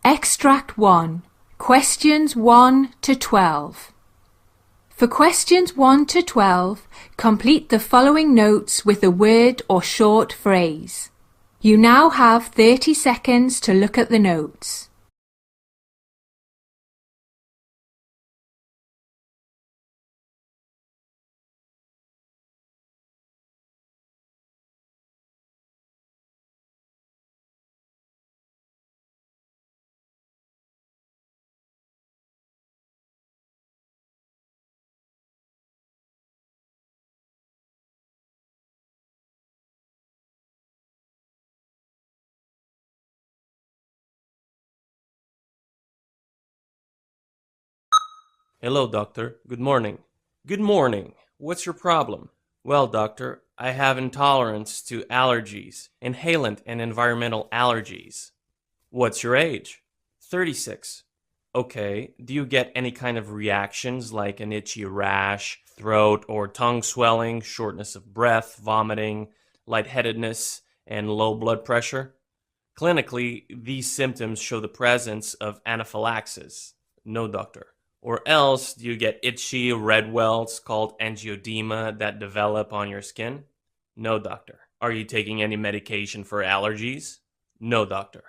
Extract 1. Questions 1 to 12. For questions 1 to 12, complete the following notes with a word or short phrase. You now have 30 seconds to look at the notes. Hello, doctor. Good morning. Good morning. What's your problem? Well, doctor, I have intolerance to allergies, inhalant and environmental allergies. What's your age? 36. Okay, do you get any kind of reactions like an itchy rash, throat or tongue swelling, shortness of breath, vomiting, lightheadedness, and low blood pressure? Clinically, these symptoms show the presence of anaphylaxis. No, doctor. Or else, do you get itchy red welts called angioedema that develop on your skin? No, doctor. Are you taking any medication for allergies? No, doctor.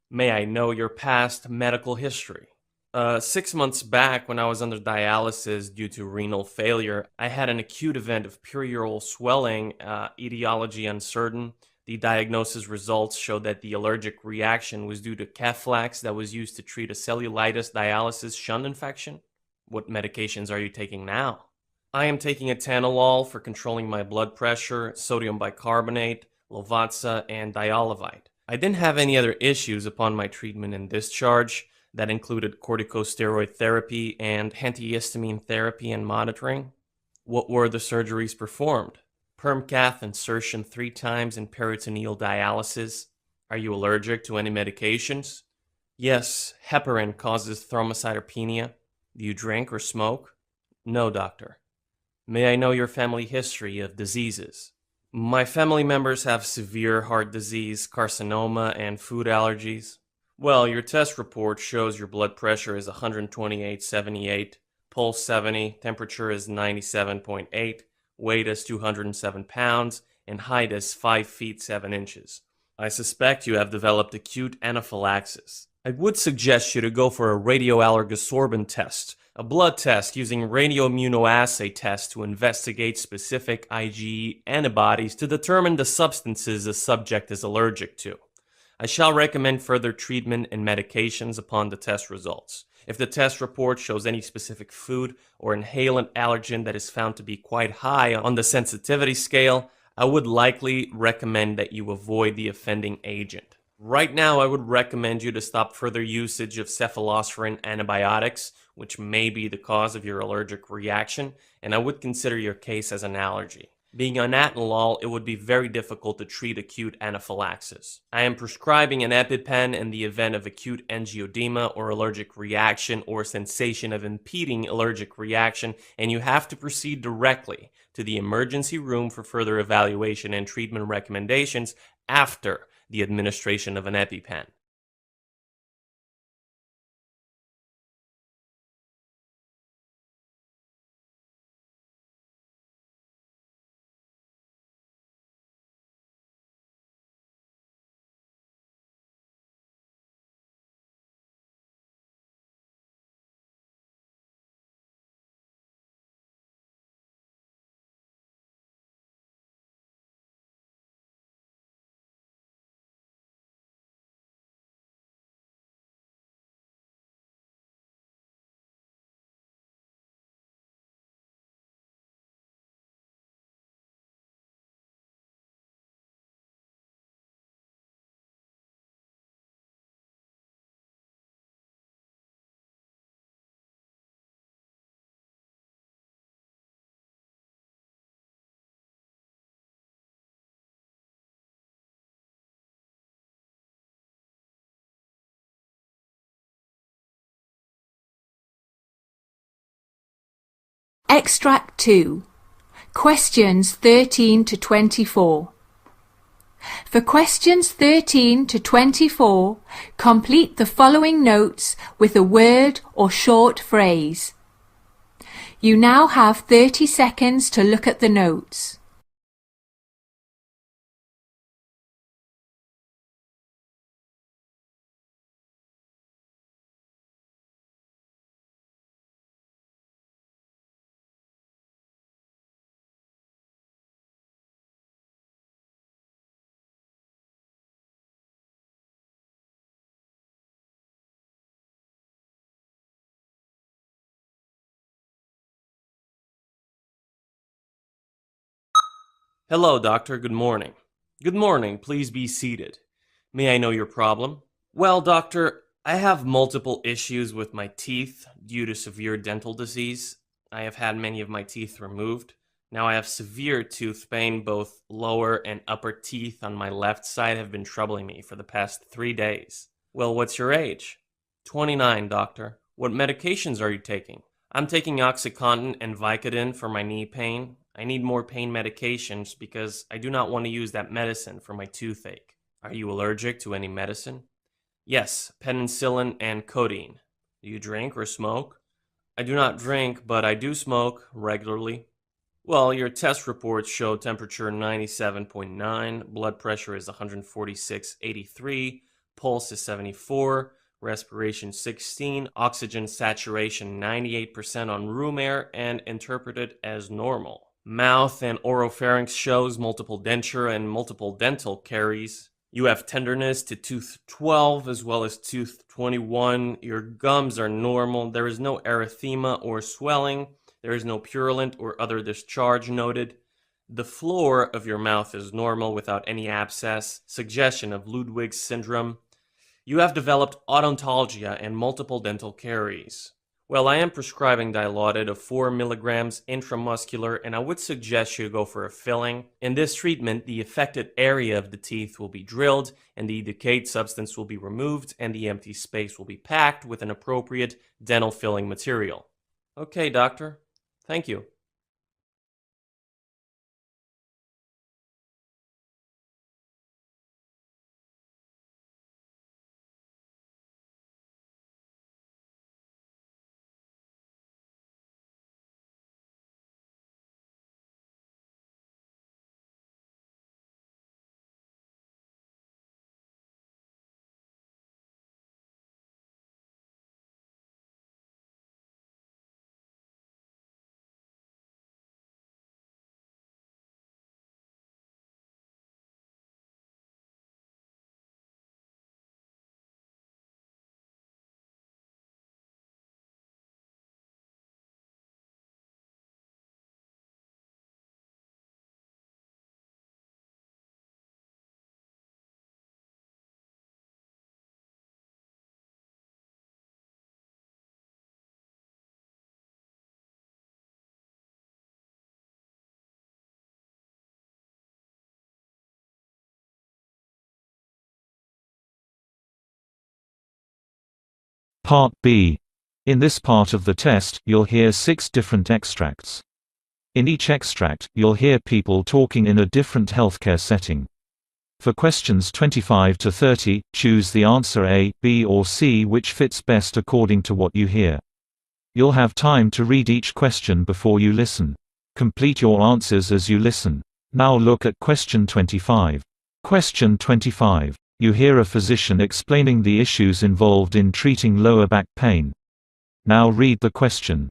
May I know your past medical history? 6 months back, when I was under dialysis due to renal failure, I had an acute event of perioral swelling, etiology uncertain. The diagnosis results showed that the allergic reaction was due to Keflex that was used to treat a cellulitis dialysis shunt infection. What medications are you taking now? I am taking atenolol for controlling my blood pressure, sodium bicarbonate, Lovatsa, and Dialovite. I didn't have any other issues upon my treatment and discharge. That included corticosteroid therapy and antihistamine therapy and monitoring. What were the surgeries performed? Perm cath insertion 3 times and peritoneal dialysis. Are you allergic to any medications? Yes, heparin causes thrombocytopenia. Do you drink or smoke? No, doctor. May I know your family history of diseases? My family members have severe heart disease, carcinoma, and food allergies. Well, your test report shows your blood pressure is 128/78, pulse 70, temperature is 97.8, weight is 207 pounds, and height is 5 feet 7 inches. I suspect you have developed acute anaphylaxis. I would suggest you to go for a radioallergosorbent test, a blood test using radioimmunoassay test to investigate specific IgE antibodies to determine the substances the subject is allergic to. I shall recommend further treatment and medications upon the test results. If the test report shows any specific food or inhalant allergen that is found to be quite high on the sensitivity scale, I would likely recommend that you avoid the offending agent. Right now, I would recommend you to stop further usage of cephalosporin antibiotics, which may be the cause of your allergic reaction, and I would consider your case as an allergy. Being on atenolol, it would be very difficult to treat acute anaphylaxis. I am prescribing an EpiPen in the event of acute angioedema or allergic reaction or sensation of impeding allergic reaction, and you have to proceed directly to the emergency room for further evaluation and treatment recommendations after the administration of an EpiPen. Extract 2. Questions 13 to 24. For questions 13 to 24, complete the following notes with a word or short phrase. You now have 30 seconds to look at the notes. Hello, doctor. Good morning. Good morning. Please be seated. May I know your problem? Well, doctor, I have multiple issues with my teeth due to severe dental disease. I have had many of my teeth removed. Now I have severe tooth pain. Both lower and upper teeth on my left side have been troubling me for the past 3 days. Well, what's your age? 29, doctor. What medications are you taking? I'm taking OxyContin and Vicodin for my knee pain. I need more pain medications because I do not want to use that medicine for my toothache. Are you allergic to any medicine? Yes, penicillin and codeine. Do you drink or smoke? I do not drink, but I do smoke regularly. Well, your test reports show temperature 97.9, blood pressure is 146/83, pulse is 74, respiration 16, oxygen saturation 98% on room air, and interpreted as normal. Mouth and oropharynx shows multiple denture and multiple dental caries. You have tenderness to tooth 12 as well as tooth 21. Your gums are normal. There is no erythema or swelling. There is no purulent or other discharge noted. The floor of your mouth is normal without any abscess, suggestion of Ludwig's syndrome. You have developed odontologia and multiple dental caries. Well, I am prescribing Dilaudid of 4 milligrams intramuscular, and I would suggest you go for a filling. In this treatment, the affected area of the teeth will be drilled, and the decayed substance will be removed, and the empty space will be packed with an appropriate dental filling material. Okay, doctor. Thank you. Part B. In this part of the test, you'll hear 6 different extracts. In each extract, you'll hear people talking in a different healthcare setting. For questions 25 to 30, choose the answer A, B or C which fits best according to what you hear. You'll have time to read each question before you listen. Complete your answers as you listen. Now look at question 25. Question 25. You hear a physician explaining the issues involved in treating lower back pain. Now read the question.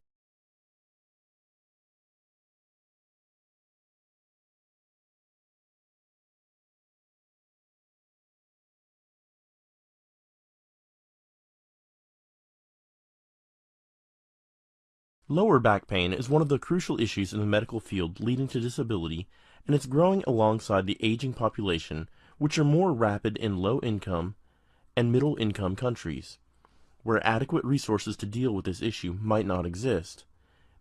Lower back pain is one of the crucial issues in the medical field leading to disability, and it's growing alongside the aging population, which are more rapid in low-income and middle-income countries, where adequate resources to deal with this issue might not exist.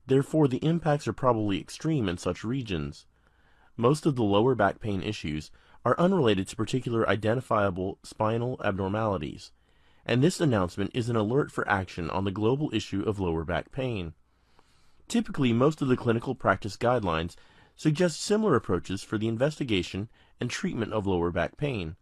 Therefore, the impacts are probably extreme in such regions. Most of the lower back pain issues are unrelated to particular identifiable spinal abnormalities, and this announcement is an alert for action on the global issue of lower back pain. Typically, most of the clinical practice guidelines suggest similar approaches for the investigation and treatment of lower back pain.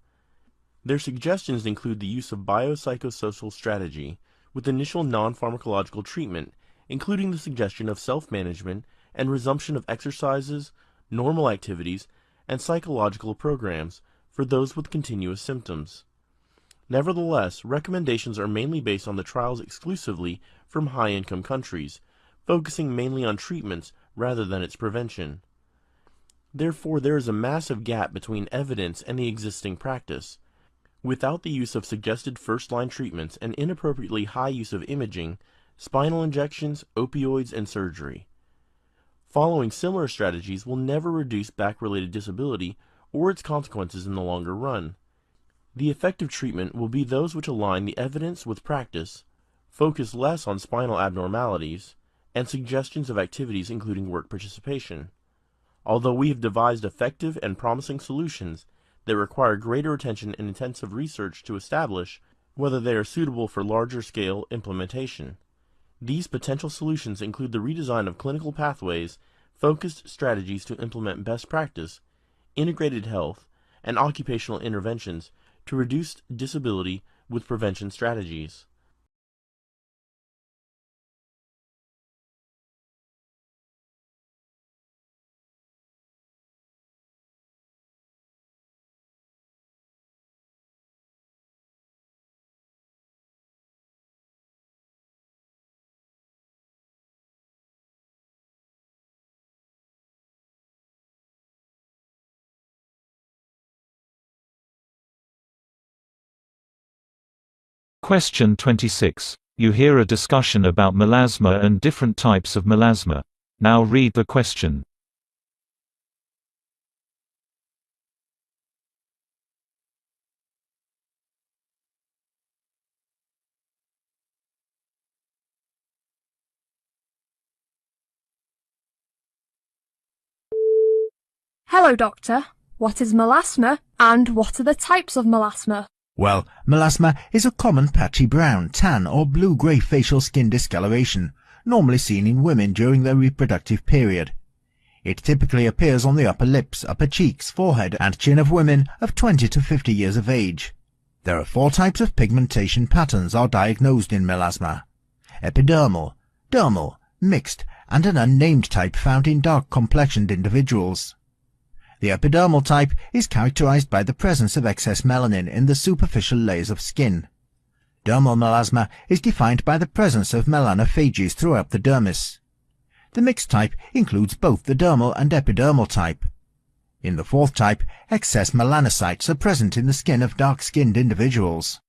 Their suggestions include the use of biopsychosocial strategy with initial non-pharmacological treatment, including the suggestion of self-management and resumption of exercises, normal activities, and psychological programs for those with continuous symptoms. Nevertheless, recommendations are mainly based on the trials exclusively from high-income countries, focusing mainly on treatments rather than its prevention. Therefore, there is a massive gap between evidence and the existing practice. Without the use of suggested first-line treatments and inappropriately high use of imaging, spinal injections, opioids, and surgery. Following similar strategies will never reduce back-related disability or its consequences in the longer run. The effective treatment will be those which align the evidence with practice, focus less on spinal abnormalities, and suggestions of activities including work participation. Although we have devised effective and promising solutions that require greater attention and intensive research to establish whether they are suitable for larger-scale implementation. These potential solutions include the redesign of clinical pathways, focused strategies to implement best practice, integrated health, and occupational interventions to reduce disability with prevention strategies. Question 26. You hear a discussion about melasma and different types of melasma. Now read the question. Hello, Doctor. What is melasma, and what are the types of melasma? Well, melasma is a common patchy brown, tan or blue-grey facial skin discoloration, normally seen in women during their reproductive period. It typically appears on the upper lips, upper cheeks, forehead and chin of women of 20 to 50 years of age. There are 4 types of pigmentation patterns are diagnosed in melasma: epidermal, dermal, mixed, and an unnamed type found in dark-complexioned individuals. The epidermal type is characterized by the presence of excess melanin in the superficial layers of skin. Dermal melasma is defined by the presence of melanophages throughout the dermis. The mixed type includes both the dermal and epidermal type. In the 4th type, excess melanocytes are present in the skin of dark-skinned individuals.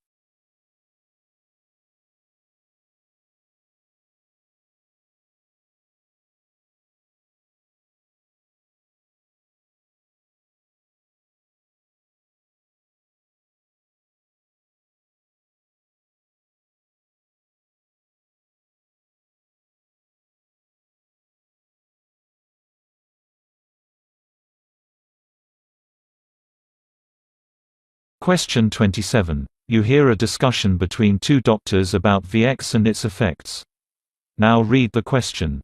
Question 27. You hear a discussion between 2 doctors about VX and its effects. Now read the question.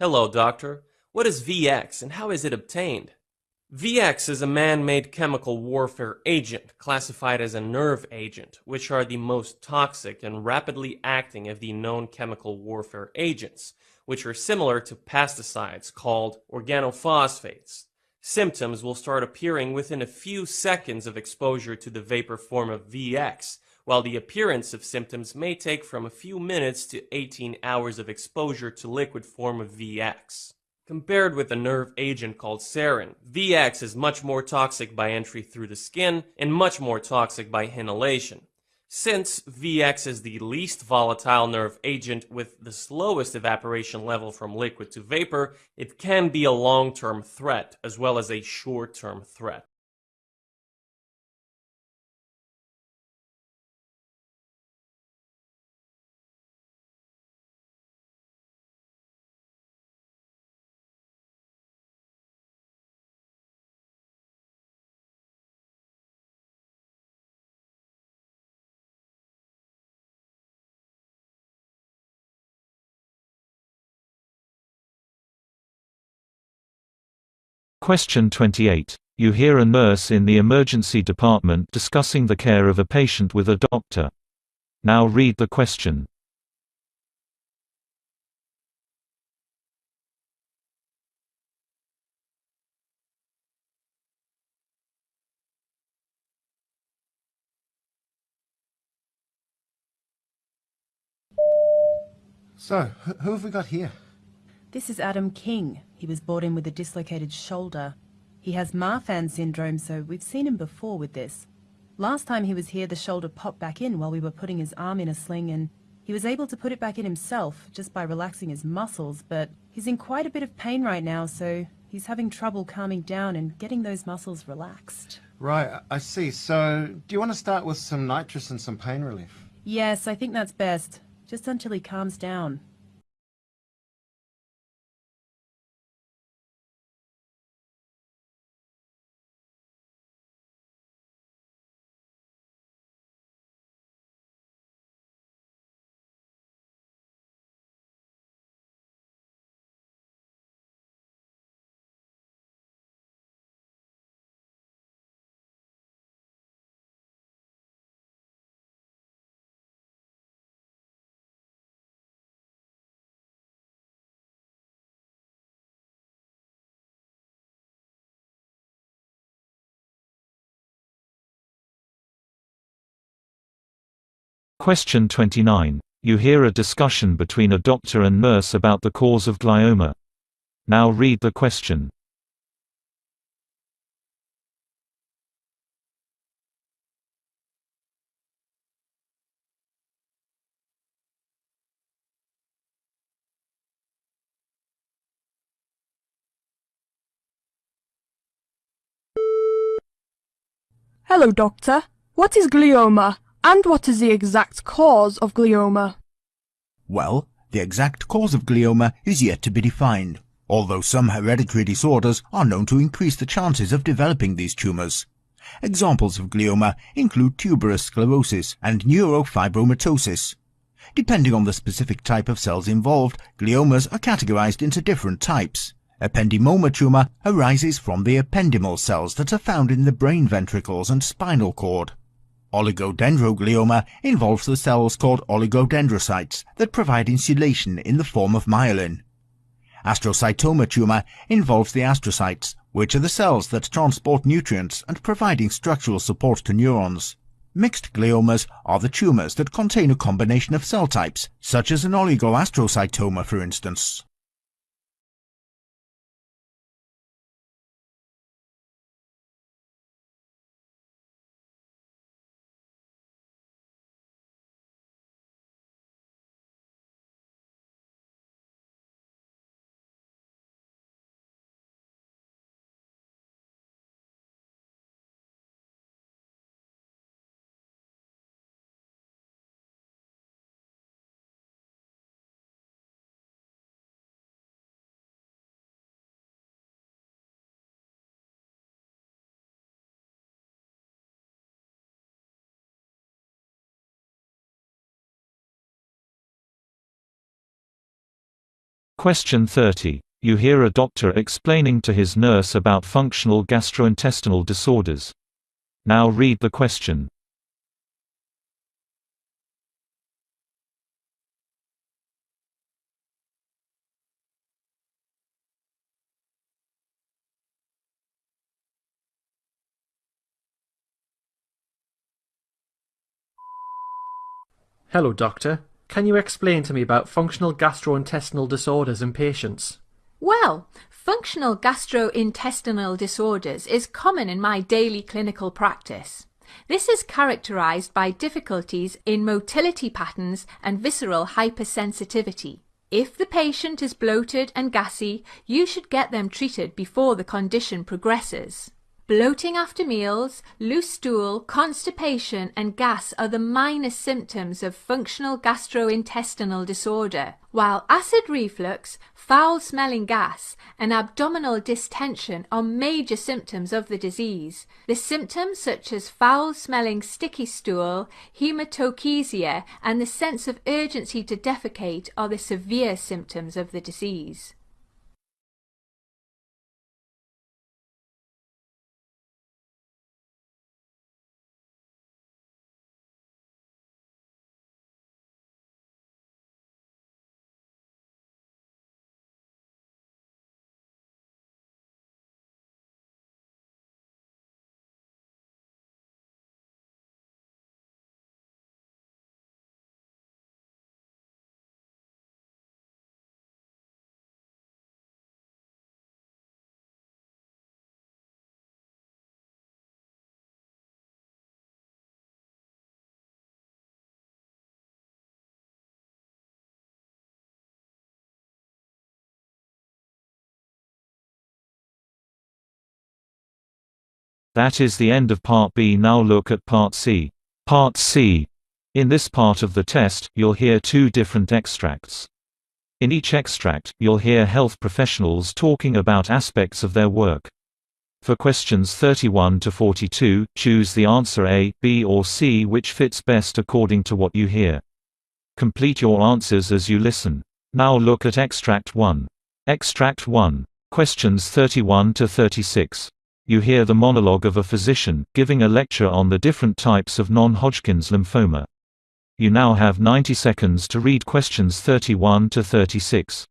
Hello, doctor. What is VX and how is it obtained? VX is a man-made chemical warfare agent classified as a nerve agent, which are the most toxic and rapidly acting of the known chemical warfare agents, which are similar to pesticides called organophosphates. Symptoms will start appearing within a few seconds of exposure to the vapor form of VX, while the appearance of symptoms may take from a few minutes to 18 hours of exposure to liquid form of VX. Compared with a nerve agent called sarin, VX is much more toxic by entry through the skin and much more toxic by inhalation. Since VX is the least volatile nerve agent with the slowest evaporation level from liquid to vapor, it can be a long-term threat as well as a short-term threat. Question 28. You hear a nurse in the emergency department discussing the care of a patient with a doctor. Now read the question. So, who have we got here? This is Adam King. He was brought in with a dislocated shoulder. He has Marfan syndrome, so we've seen him before with this. Last time he was here, the shoulder popped back in while we were putting his arm in a sling, and he was able to put it back in himself just by relaxing his muscles, but he's in quite a bit of pain right now, so he's having trouble calming down and getting those muscles relaxed. Right, I see. So, do you want to start with some nitrous and some pain relief? Yes, I think that's best, just until he calms down. Question 29. You hear a discussion between a doctor and nurse about the cause of glioma. Now read the question. Hello, Doctor. What is glioma, and what is the exact cause of glioma? Well, the exact cause of glioma is yet to be defined, although some hereditary disorders are known to increase the chances of developing these tumours. Examples of glioma include tuberous sclerosis and neurofibromatosis. Depending on the specific type of cells involved, gliomas are categorized into different types. Ependymoma tumor arises from the ependymal cells that are found in the brain ventricles and spinal cord. Oligodendroglioma involves the cells called oligodendrocytes that provide insulation in the form of myelin. Astrocytoma tumor involves the astrocytes, which are the cells that transport nutrients and providing structural support to neurons. Mixed gliomas are the tumors that contain a combination of cell types, such as an oligoastrocytoma, for instance. Question 30. You hear a doctor explaining to his nurse about functional gastrointestinal disorders. Now read the question. Hello, doctor. Can you explain to me about functional gastrointestinal disorders in patients? Well, functional gastrointestinal disorders is common in my daily clinical practice. This is characterized by difficulties in motility patterns and visceral hypersensitivity. If the patient is bloated and gassy, you should get them treated before the condition progresses. Bloating after meals, loose stool, constipation and gas are the minor symptoms of functional gastrointestinal disorder, while acid reflux, foul-smelling gas and abdominal distension are major symptoms of the disease. The symptoms such as foul-smelling sticky stool, hematochezia and the sense of urgency to defecate are the severe symptoms of the disease. That is the end of Part B. Now look at Part C. Part C. In this part of the test, you'll hear 2 different extracts. In each extract, you'll hear health professionals talking about aspects of their work. For questions 31 to 42, choose the answer A, B or C which fits best according to what you hear. Complete your answers as you listen. Now look at Extract 1. Extract 1. Questions 31 to 36. You hear the monologue of a physician, giving a lecture on the different types of non-Hodgkin's lymphoma. You now have 90 seconds to read questions 31 to 36.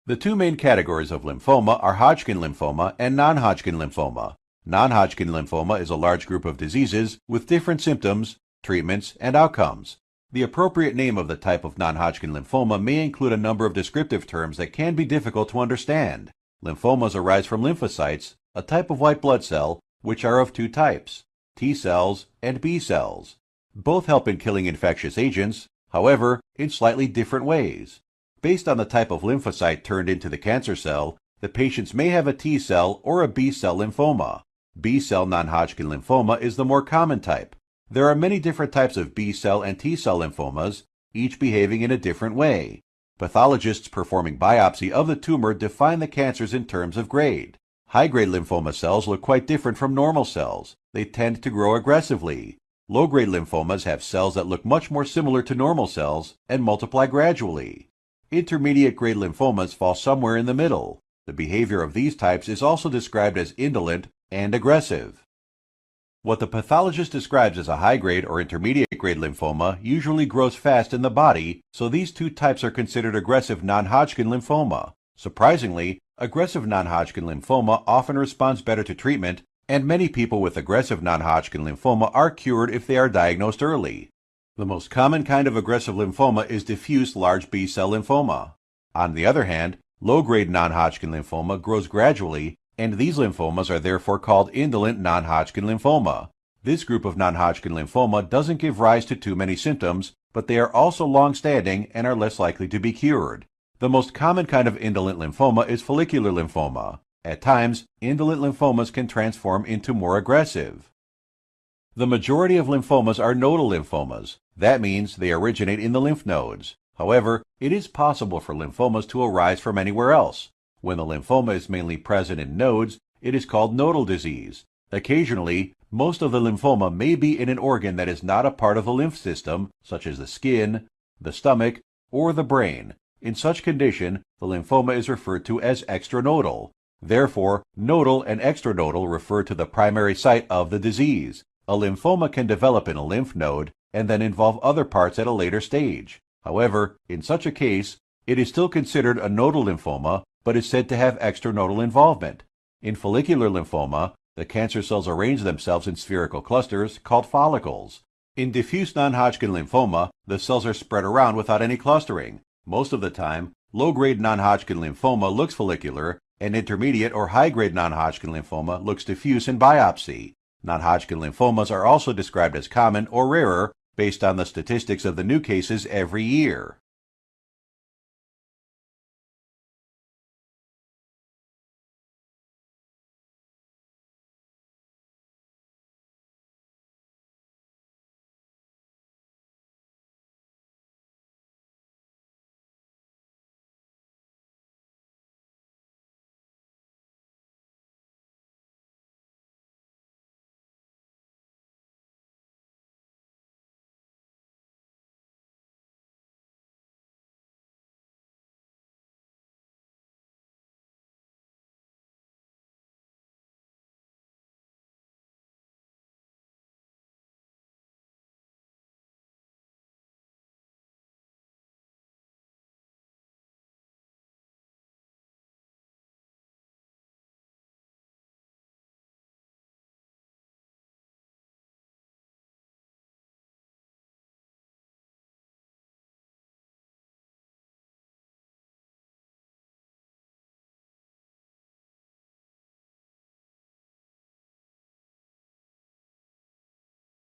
The 2 main categories of lymphoma are Hodgkin lymphoma and non-Hodgkin lymphoma. Non-Hodgkin lymphoma is a large group of diseases with different symptoms, treatments, and outcomes. The appropriate name of the type of non-Hodgkin lymphoma may include a number of descriptive terms that can be difficult to understand. Lymphomas arise from lymphocytes, a type of white blood cell, which are of 2 types, T cells and B cells. Both help in killing infectious agents, however, in slightly different ways. Based on the type of lymphocyte turned into the cancer cell, the patients may have a T cell or a B cell lymphoma. B cell non-Hodgkin lymphoma is the more common type. There are many different types of B cell and T cell lymphomas, each behaving in a different way. Pathologists performing biopsy of the tumor define the cancers in terms of grade. High-grade lymphoma cells look quite different from normal cells. They tend to grow aggressively. Low-grade lymphomas have cells that look much more similar to normal cells and multiply gradually. Intermediate-grade lymphomas fall somewhere in the middle. The behavior of these types is also described as indolent and aggressive. What the pathologist describes as a high-grade or intermediate-grade lymphoma usually grows fast in the body, so these 2 types are considered aggressive non-Hodgkin lymphoma. Surprisingly, aggressive non-Hodgkin lymphoma often responds better to treatment, and many people with aggressive non-Hodgkin lymphoma are cured if they are diagnosed early. The most common kind of aggressive lymphoma is diffuse large B-cell lymphoma. On the other hand, low-grade non-Hodgkin lymphoma grows gradually, and these lymphomas are therefore called indolent non-Hodgkin lymphoma. This group of non-Hodgkin lymphoma doesn't give rise to too many symptoms, but they are also long-standing and are less likely to be cured. The most common kind of indolent lymphoma is follicular lymphoma. At times, indolent lymphomas can transform into more aggressive. The majority of lymphomas are nodal lymphomas. That means they originate in the lymph nodes. However, it is possible for lymphomas to arise from anywhere else. When the lymphoma is mainly present in nodes, it is called nodal disease. Occasionally, most of the lymphoma may be in an organ that is not a part of the lymph system, such as the skin, the stomach, or the brain. In such condition, the lymphoma is referred to as extranodal. Therefore, nodal and extranodal refer to the primary site of the disease. A lymphoma can develop in a lymph node and then involve other parts at a later stage. However, in such a case, it is still considered a nodal lymphoma, but is said to have extranodal involvement. In follicular lymphoma, the cancer cells arrange themselves in spherical clusters called follicles. In diffuse non-Hodgkin lymphoma, the cells are spread around without any clustering. Most of the time, low-grade non-Hodgkin lymphoma looks follicular, An intermediate or high-grade non-Hodgkin lymphoma looks diffuse in biopsy. Non-Hodgkin lymphomas are also described as common or rarer based on the statistics of the new cases every year.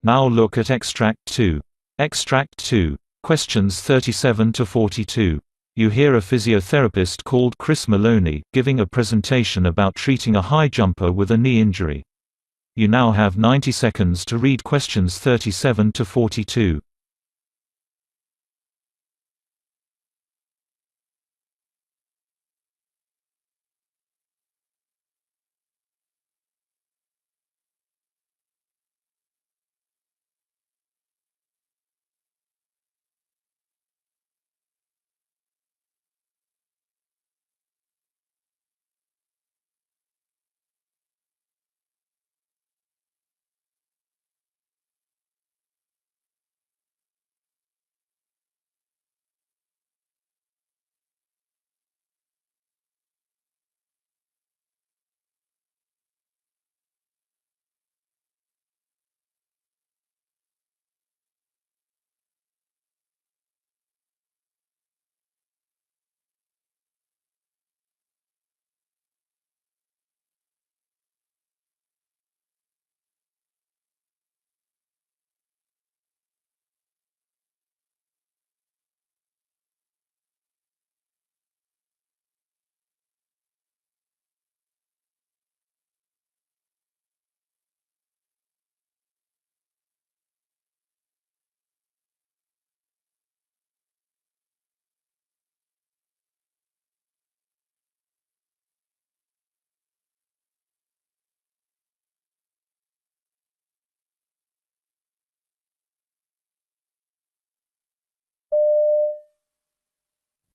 Now look at Extract 2. Extract 2. Questions 37 to 42. You hear a physiotherapist called Chris Maloney giving a presentation about treating a high jumper with a knee injury. You now have 90 seconds to read questions 37 to 42.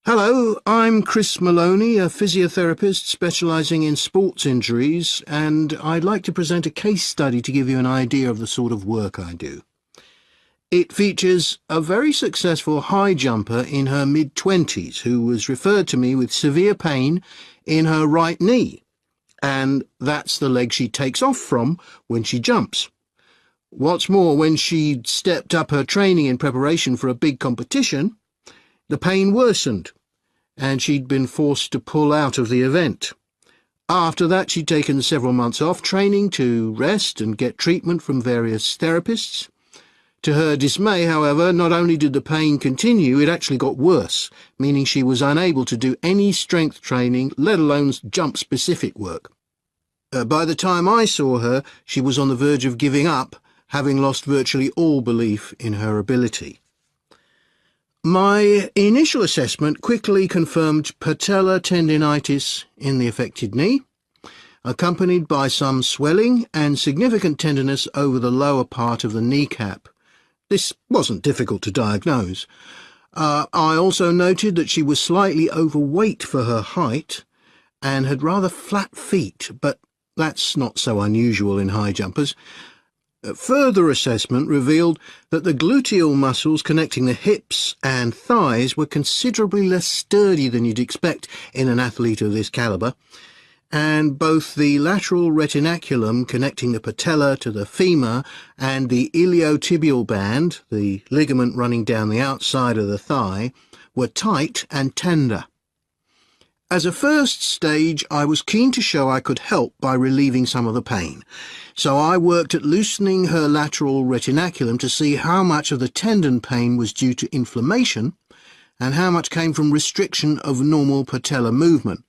Hello, I'm Chris Maloney, a physiotherapist specialising in sports injuries, and I'd like to present a case study to give you an idea of the sort of work I do. It features a very successful high jumper in her mid-20s who was referred to me with severe pain in her right knee, and that's the leg she takes off from when she jumps. What's more, when she stepped up her training in preparation for a big competition, the pain worsened, and she'd been forced to pull out of the event. After that, she'd taken several months off training to rest and get treatment from various therapists. To her dismay, however, not only did the pain continue, it actually got worse, meaning she was unable to do any strength training, let alone jump-specific work. By the time I saw her, she was on the verge of giving up, having lost virtually all belief in her ability. My initial assessment quickly confirmed patellar tendinitis in the affected knee, accompanied by some swelling and significant tenderness over the lower part of the kneecap. This wasn't difficult to diagnose. I also noted that she was slightly overweight for her height and had rather flat feet, but that's not so unusual in high jumpers. Further assessment revealed that the gluteal muscles connecting the hips and thighs were considerably less sturdy than you'd expect in an athlete of this calibre, and both the lateral retinaculum connecting the patella to the femur and the iliotibial band, the ligament running down the outside of the thigh, were tight and tender. As a first stage, I was keen to show I could help by relieving some of the pain. So I worked at loosening her lateral retinaculum to see how much of the tendon pain was due to inflammation and how much came from restriction of normal patellar movement.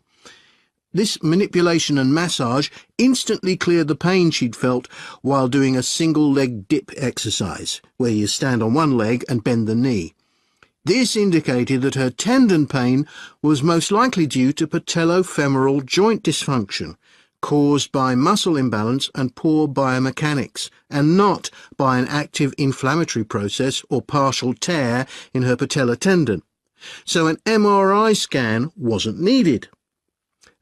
This manipulation and massage instantly cleared the pain she'd felt while doing a single leg dip exercise, where you stand on one leg and bend the knee. This indicated that her tendon pain was most likely due to patellofemoral joint dysfunction, caused by muscle imbalance and poor biomechanics, and not by an active inflammatory process or partial tear in her patellar tendon. So an MRI scan wasn't needed.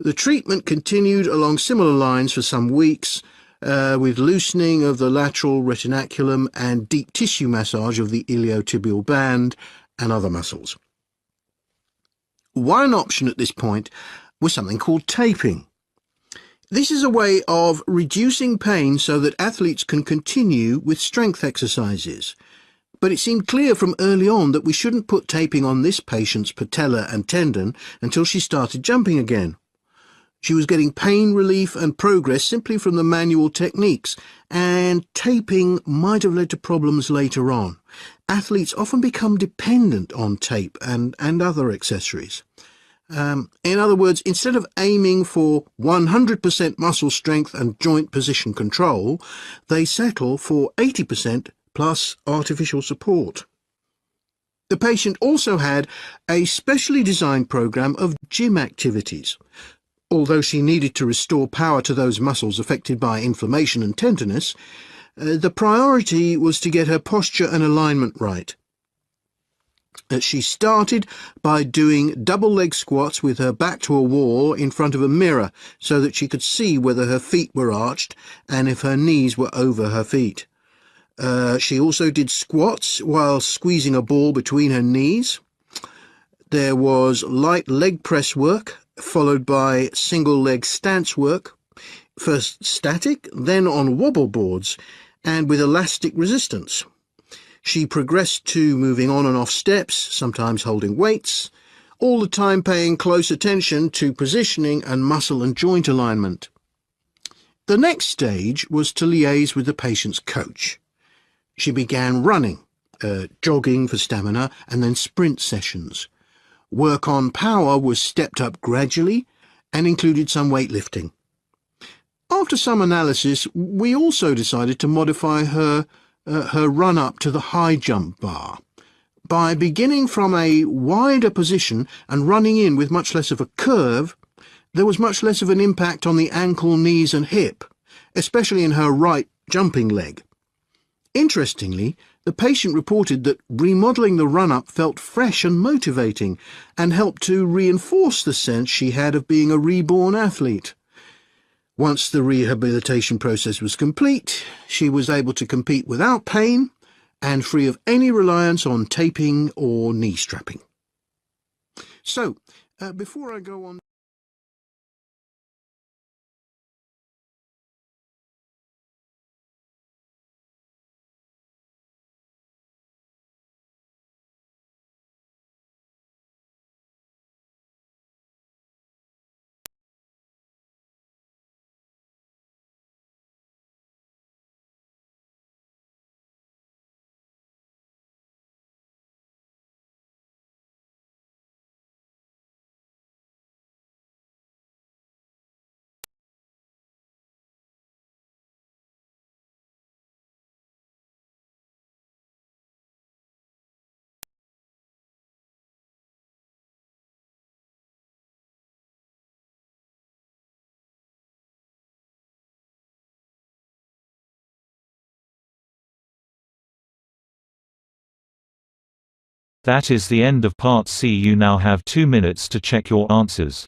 The treatment continued along similar lines for some weeks, with loosening of the lateral retinaculum and deep tissue massage of the iliotibial band and other muscles. One option at this point was something called taping. This is a way of reducing pain so that athletes can continue with strength exercises. But it seemed clear from early on that we shouldn't put taping on this patient's patella and tendon until she started jumping again. She was getting pain relief and progress simply from the manual techniques, and taping might have led to problems later on. Athletes often become dependent on tape and other accessories. In other words, instead of aiming for 100% muscle strength and joint position control, they settle for 80% plus artificial support. The patient also had a specially designed program of gym activities. Although she needed to restore power to those muscles affected by inflammation and tenderness, the priority was to get her posture and alignment right. She started by doing double leg squats with her back to a wall in front of a mirror so that she could see whether her feet were arched and if her knees were over her feet. She also did squats while squeezing a ball between her knees. There was light leg press work, followed by single leg stance work, first static, then on wobble boards, and with elastic resistance. She progressed to moving on and off steps, sometimes holding weights, all the time paying close attention to positioning and muscle and joint alignment. The next stage was to liaise with the patient's coach. She began running, jogging for stamina, and then sprint sessions. Work on power was stepped up gradually and included some weightlifting. After some analysis, we also decided to modify her run-up to the high jump bar. By beginning from a wider position and running in with much less of a curve, there was much less of an impact on the ankle, knees and hip, especially in her right jumping leg. Interestingly, the patient reported that remodelling the run-up felt fresh and motivating and helped to reinforce the sense she had of being a reborn athlete. Once the rehabilitation process was complete, she was able to compete without pain and free of any reliance on taping or knee strapping. So, before I go on... That is the end of Part C. You now have 2 minutes to check your answers.